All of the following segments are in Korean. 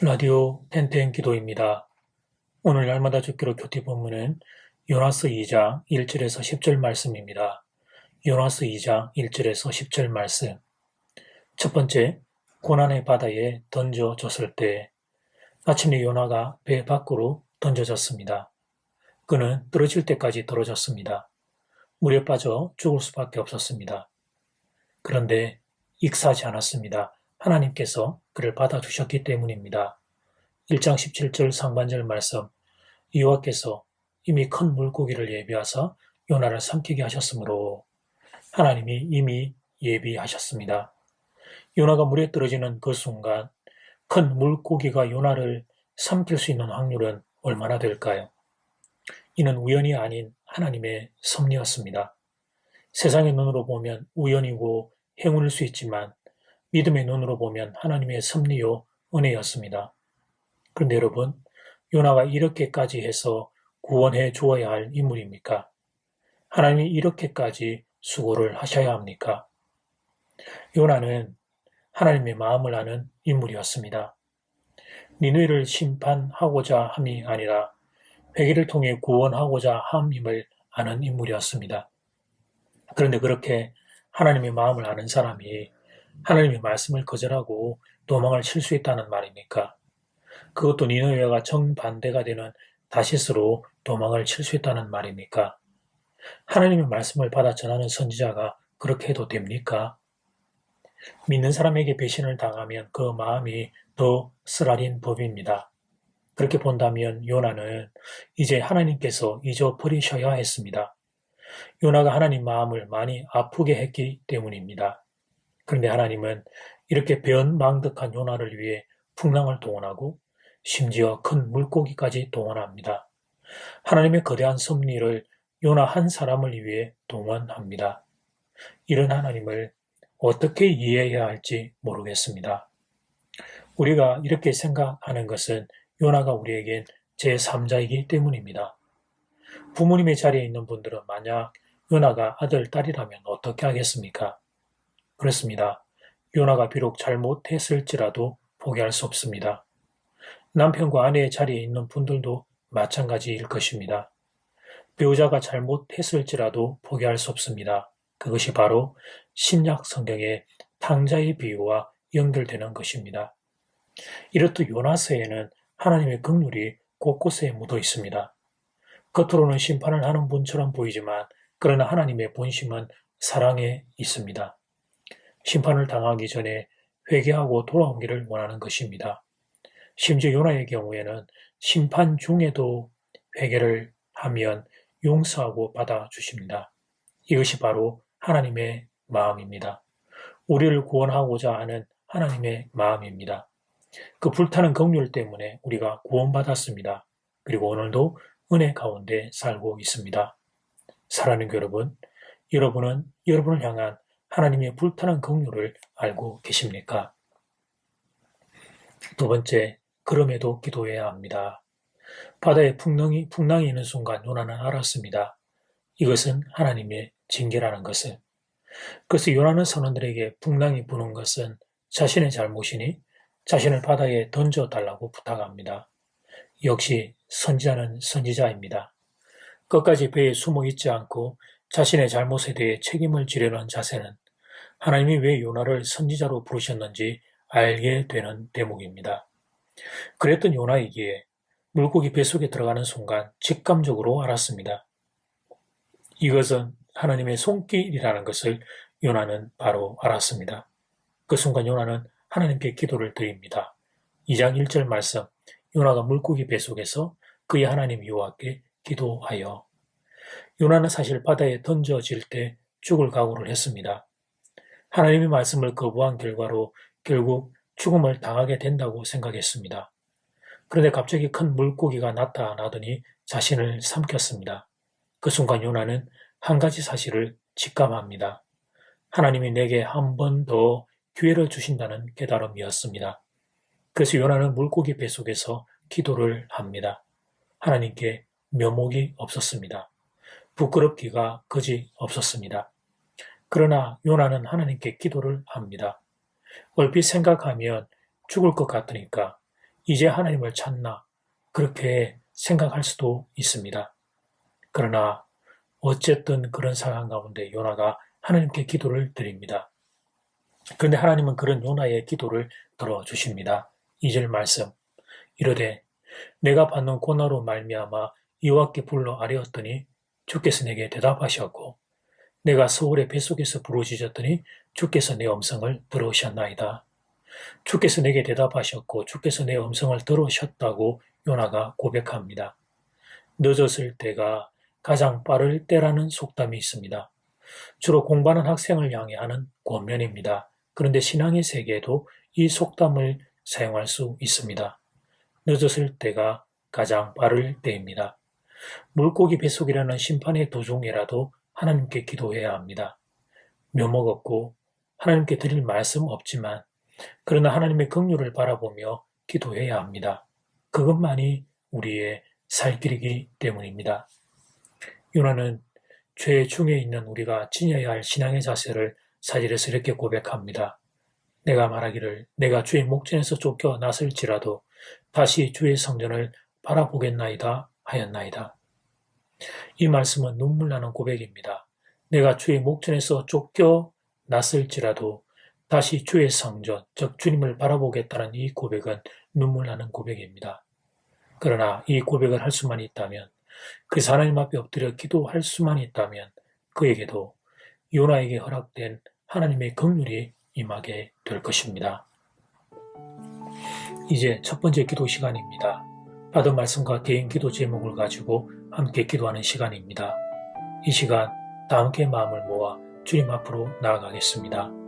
라디오 텐텐 기도입니다. 오늘 날마다 죽기로 교티 본문은 요나스 2장 1절에서 10절 말씀입니다. 요나스 2장 1절에서 10절 말씀. 첫 번째, 고난의 바다에 던져졌을 때 아침에 요나가 배 밖으로 던져졌습니다. 그는 떨어질 때까지 떨어졌습니다. 물에 빠져 죽을 수밖에 없었습니다. 그런데 익사하지 않았습니다. 하나님께서 그를 받아주셨기 때문입니다. 1장 17절 상반절 말씀. 여호와께서 이미 큰 물고기를 예비하사 요나를 삼키게 하셨으므로 하나님이 이미 예비하셨습니다. 요나가 물에 떨어지는 그 순간 큰 물고기가 요나를 삼킬 수 있는 확률은 얼마나 될까요? 이는 우연이 아닌 하나님의 섭리였습니다. 세상의 눈으로 보면 우연이고 행운일 수 있지만 믿음의 눈으로 보면 하나님의 섭리요 은혜였습니다. 그런데 여러분, 요나가 이렇게까지 해서 구원해 주어야 할 인물입니까? 하나님이 이렇게까지 수고를 하셔야 합니까? 요나는 하나님의 마음을 아는 인물이었습니다. 니느웨를 심판하고자 함이 아니라 회개를 통해 구원하고자 함임을 아는 인물이었습니다. 그런데 그렇게 하나님의 마음을 아는 사람이 하나님의 말씀을 거절하고 도망을 칠 수 있다는 말입니까? 그것도 니느웨가 정반대가 되는 다시스로 도망을 칠 수 있다는 말입니까? 하나님의 말씀을 받아 전하는 선지자가 그렇게 해도 됩니까? 믿는 사람에게 배신을 당하면 그 마음이 더 쓰라린 법입니다. 그렇게 본다면 요나는 이제 하나님께서 잊어버리셔야 했습니다. 요나가 하나님 마음을 많이 아프게 했기 때문입니다. 그런데 하나님은 이렇게 변망덕한 요나를 위해 풍랑을 동원하고 심지어 큰 물고기까지 동원합니다. 하나님의 거대한 섭리를 요나 한 사람을 위해 동원합니다. 이런 하나님을 어떻게 이해해야 할지 모르겠습니다. 우리가 이렇게 생각하는 것은 요나가 우리에겐 제3자이기 때문입니다. 부모님의 자리에 있는 분들은 만약 요나가 아들, 딸이라면 어떻게 하겠습니까? 그렇습니다. 요나가 비록 잘못했을지라도 포기할 수 없습니다. 남편과 아내의 자리에 있는 분들도 마찬가지일 것입니다. 배우자가 잘못했을지라도 포기할 수 없습니다. 그것이 바로 신약 성경의 탕자의 비유와 연결되는 것입니다. 이렇듯 요나서에는 하나님의 긍휼이 곳곳에 묻어 있습니다. 겉으로는 심판을 하는 분처럼 보이지만 그러나 하나님의 본심은 사랑에 있습니다. 심판을 당하기 전에 회개하고 돌아오기를 원하는 것입니다. 심지어 요나의 경우에는 심판 중에도 회개를 하면 용서하고 받아주십니다. 이것이 바로 하나님의 마음입니다. 우리를 구원하고자 하는 하나님의 마음입니다. 그 불타는 긍휼 때문에 우리가 구원받았습니다. 그리고 오늘도 은혜 가운데 살고 있습니다. 사랑하는 여러분, 여러분은 여러분을 향한 하나님의 불타는 긍휼을 알고 계십니까? 두 번째, 그럼에도 기도해야 합니다. 바다에 풍랑이 있는 순간 요나는 알았습니다. 이것은 하나님의 징계라는 것을. 그래서 요나는 선원들에게 풍랑이 부는 것은 자신의 잘못이니 자신을 바다에 던져달라고 부탁합니다. 역시 선지자는 선지자입니다. 끝까지 배에 숨어 있지 않고 자신의 잘못에 대해 책임을 지려는 자세는 하나님이 왜 요나를 선지자로 부르셨는지 알게 되는 대목입니다. 그랬던 요나이기에 물고기 뱃속에 들어가는 순간 직감적으로 알았습니다. 이것은 하나님의 손길이라는 것을 요나는 바로 알았습니다. 그 순간 요나는 하나님께 기도를 드립니다. 2장 1절 말씀, 요나가 물고기 뱃속에서 그의 하나님 여호와께 기도하여. 요나는 사실 바다에 던져질 때 죽을 각오를 했습니다. 하나님의 말씀을 거부한 결과로 결국 죽음을 당하게 된다고 생각했습니다. 그런데 갑자기 큰 물고기가 나타나더니 자신을 삼켰습니다. 그 순간 요나는 한 가지 사실을 직감합니다. 하나님이 내게 한 번 더 기회를 주신다는 깨달음이었습니다. 그래서 요나는 물고기 뱃속에서 기도를 합니다. 하나님께 면목이 없었습니다. 부끄럽기가 그지 없었습니다. 그러나 요나는 하나님께 기도를 합니다. 얼핏 생각하면 죽을 것 같으니까 이제 하나님을 찾나 그렇게 생각할 수도 있습니다. 그러나 어쨌든 그런 상황 가운데 요나가 하나님께 기도를 드립니다. 그런데 하나님은 그런 요나의 기도를 들어주십니다. 2절 말씀 이르되 내가 받는 고난으로 말미암아 여호와께 불러 아뢰었더니 주께서 내게 대답하셨고 내가 서울의 뱃속에서 부르짖었더니 주께서 내 음성을 들으셨나이다. 주께서 내게 대답하셨고 주께서 내 음성을 들으셨다고 요나가 고백합니다. 늦었을 때가 가장 빠를 때라는 속담이 있습니다. 주로 공부하는 학생을 향해 하는 권면입니다. 그런데 신앙의 세계에도 이 속담을 사용할 수 있습니다. 늦었을 때가 가장 빠를 때입니다. 물고기 뱃속이라는 심판의 도중에라도 하나님께 기도해야 합니다. 묘목 없고 하나님께 드릴 말씀 없지만 그러나 하나님의 긍휼을 바라보며 기도해야 합니다. 그것만이 우리의 살 길이기 때문입니다. 요나는 죄 중에 있는 우리가 지녀야 할 신앙의 자세를 4절에서 이렇게 고백합니다. 내가 말하기를 내가 주의 목전에서 쫓겨났을지라도 다시 주의 성전을 바라보겠나이다 하였나이다. 이 말씀은 눈물 나는 고백입니다. 내가 주의 목전에서 쫓겨났을지라도 다시 주의 성전, 즉 주님을 바라보겠다는 이 고백은 눈물 나는 고백입니다. 그러나 이 고백을 할 수만 있다면, 그래서 하나님 앞에 엎드려 기도할 수만 있다면 그에게도 요나에게 허락된 하나님의 긍휼이 임하게 될 것입니다. 이제 첫 번째 기도 시간입니다. 받은 말씀과 개인 기도 제목을 가지고 함께 기도하는 시간입니다. 이 시간 다 함께 마음을 모아 주님 앞으로 나아가겠습니다.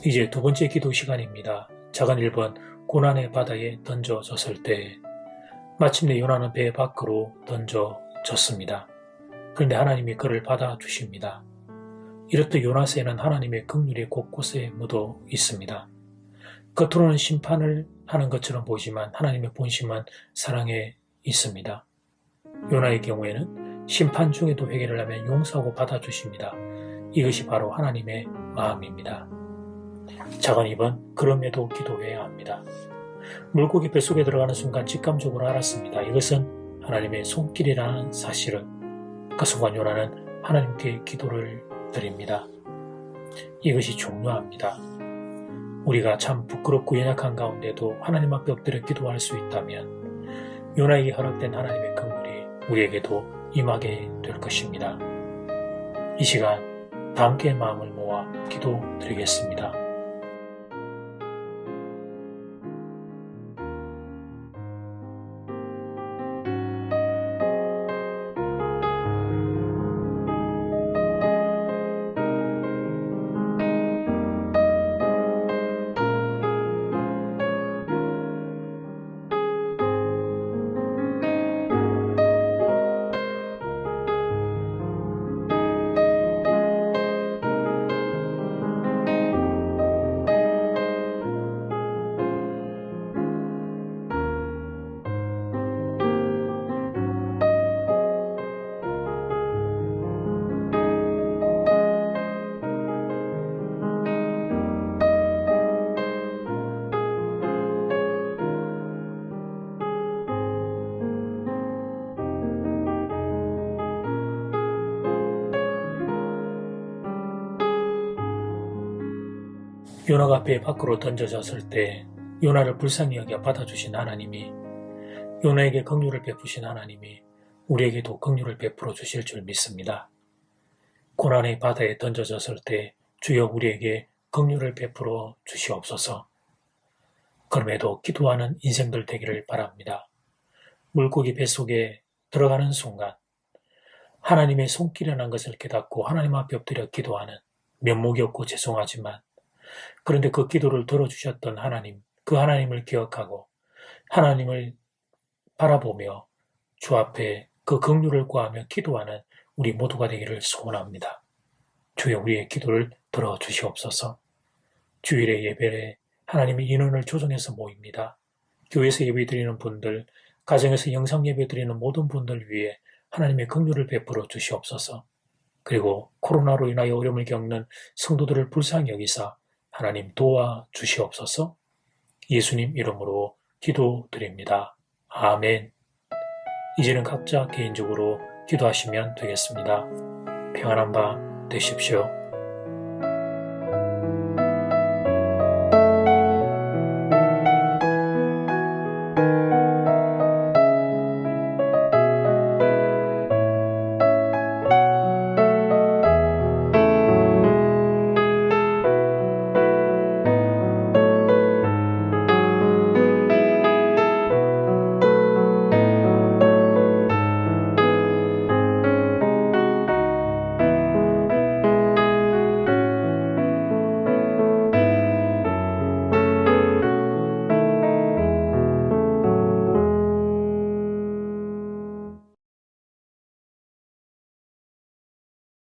이제 두 번째 기도 시간입니다. 작은 1번 고난의 바다에 던져졌을 때 마침내 요나는 배 밖으로 던져졌습니다. 그런데 하나님이 그를 받아주십니다. 이렇듯 요나서에는 하나님의 긍휼이 곳곳에 묻어 있습니다. 겉으로는 심판을 하는 것처럼 보이지만 하나님의 본심은 사랑에 있습니다. 요나의 경우에는 심판 중에도 회개를 하면 용서하고 받아주십니다. 이것이 바로 하나님의 마음입니다. 작은 2번 그럼에도 기도해야 합니다. 물고기 뱃속에 들어가는 순간 직감적으로 알았습니다. 이것은 하나님의 손길이라는 사실을. 그 순간 요나는 하나님께 기도를 드립니다. 이것이 중요합니다. 우리가 참 부끄럽고 연약한 가운데도 하나님 앞에 엎드려 기도할 수 있다면 요나에게 허락된 하나님의 긍휼이 우리에게도 임하게 될 것입니다. 이 시간 다 함께 마음을 모아 기도드리겠습니다. 요나가 배 밖으로 던져졌을 때 요나를 불쌍히 여겨 받아주신 하나님이, 요나에게 긍휼을 베푸신 하나님이 우리에게도 긍휼을 베풀어 주실 줄 믿습니다. 고난의 바다에 던져졌을 때 주여 우리에게 긍휼을 베풀어 주시옵소서. 그럼에도 기도하는 인생들 되기를 바랍니다. 물고기 뱃속에 들어가는 순간 하나님의 손길이라는 것을 깨닫고 하나님 앞에 엎드려 기도하는, 면목이 없고 죄송하지만 그런데 그 기도를 들어주셨던 하나님, 그 하나님을 기억하고 하나님을 바라보며 주 앞에 그 긍휼을 구하며 기도하는 우리 모두가 되기를 소원합니다. 주여 우리의 기도를 들어주시옵소서. 주일의 예배에 하나님의 인원을 조정해서 모입니다. 교회에서 예배드리는 분들, 가정에서 영상 예배드리는 모든 분들 위해 하나님의 긍휼을 베풀어 주시옵소서. 그리고 코로나로 인하여 어려움을 겪는 성도들을 불쌍히 여기사 하나님 도와주시옵소서. 예수님 이름으로 기도드립니다. 아멘. 이제는 각자 개인적으로 기도하시면 되겠습니다. 평안한 밤 되십시오.